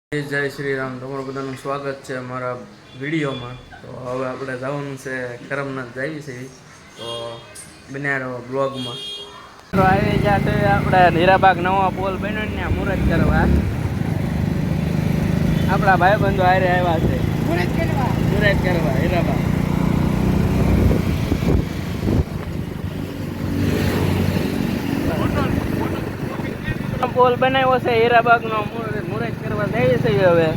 જય શ્રી રામ. તમારું બધાનું સ્વાગત છે અમારા વિડીયોમાં. તો હવે આપણે જવાનું છે કરમનાથ જઈએ છીએ, તો બન્યા રહો બ્લોગમાં. આવી ગયા છે આપણે હીરાબાગ નવા પોલ બન્યો ને મુહૂર્ત કરવા. આપણા ભાઈબંધો હારે આવ્યા છે મુહૂર્ત કરવા હીરાબાગ. પોલ બનાવ્યો છે હીરાબાગ નો મુહૂર્ત કરવા જઈએ છીએ હવે.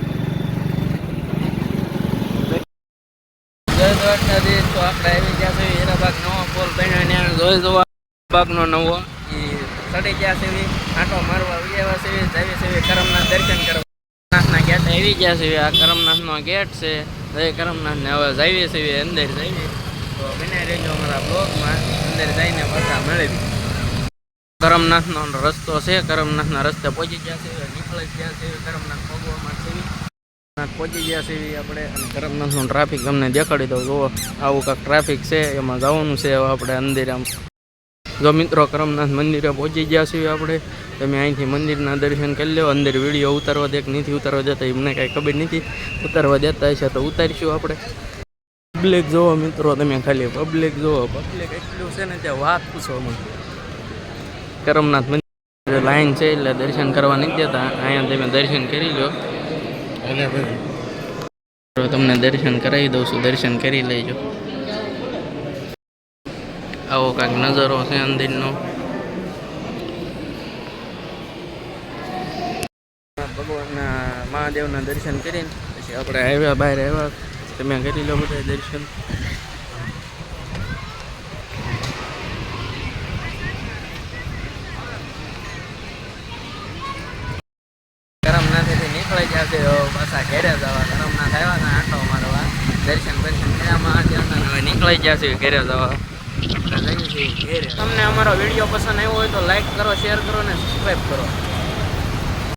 જય દ્વારકાધીશ. તો આપણે આવી ગયા છે હીરાબાગ નવો પોલ બન્યો ને જોઈ જોવા બાગનો નવો એ ચડી ગયા છે. આંટો મારવા આવ્યા છે, જઈએ છે કરમનાથ દર્શન કરવા. કરમનાથના ગેટ આવી ગયા છે. આ કરમનાથનો ગેટ છે. જય કરમનાથને હવે જઈએ છીએ અંદર જઈએ. તો બને રહેજો અમારા બ્લોગમાં. અંદર જઈને પાછા મેળવી. કરમનાથનો રસ્તો છે. કરમનાથના રસ્તે પહોંચી ગયા છે, નીકળી ગયા છે. કરમનાથ ભગવામાં છે, પહોંચી ગયા છે આપણે. અને કરમનાથનો ટ્રાફિક તમને દેખાડી દઉં. જુઓ આવું કાંઈક ટ્રાફિક છે, એમાં જવાનું છે આપણે અંદર. આમ જો મિત્રો કરમનાથ મંદિરે પહોંચી ગયા છીએ આપણે. તમે અહીંથી મંદિરના દર્શન કરી લો. અંદર વિડીયો ઉતારવા દે કે નથી ઉતારવા દેતા એ મને કાંઈ ખબર નથી. ઉતારવા દેતા હશે તો ઉતારીશું આપણે. પબ્લિક જુઓ મિત્રો, તમે ખાલી પબ્લિક જુઓ. પબ્લિક એટલું છે ને ત્યાં વાત પૂછો મને. કરમનાથ મંદિર લાઈન છે એટલે દર્શન કરવા નથી દેતા. અહીંયા તમે દર્શન કરી લો. તમને દર્શન કરાવી દઉં છું, દર્શન કરી લેજો. આવો કાંઈક નજારો છે અંદરનો. ભગવાનના મહાદેવના દર્શન કરીને પછી આપણે આવ્યા બહાર આવ્યા. તમે કરી લો બધા દર્શન. કરમનાથથી નીકળી ગયા છે પાછા ઘેરે જવા. કરમનાથ આવ્યા હતા આંટો મારવા, દર્શન કર્યા મહાદેવના. હવે નીકળી ગયા છે ઘેરે જવા. તમને અમારો વિડીયો પસંદ આવ્યો હોય તો લાઈક કરો, શેર કરો ને સબસ્ક્રાઈબ કરો.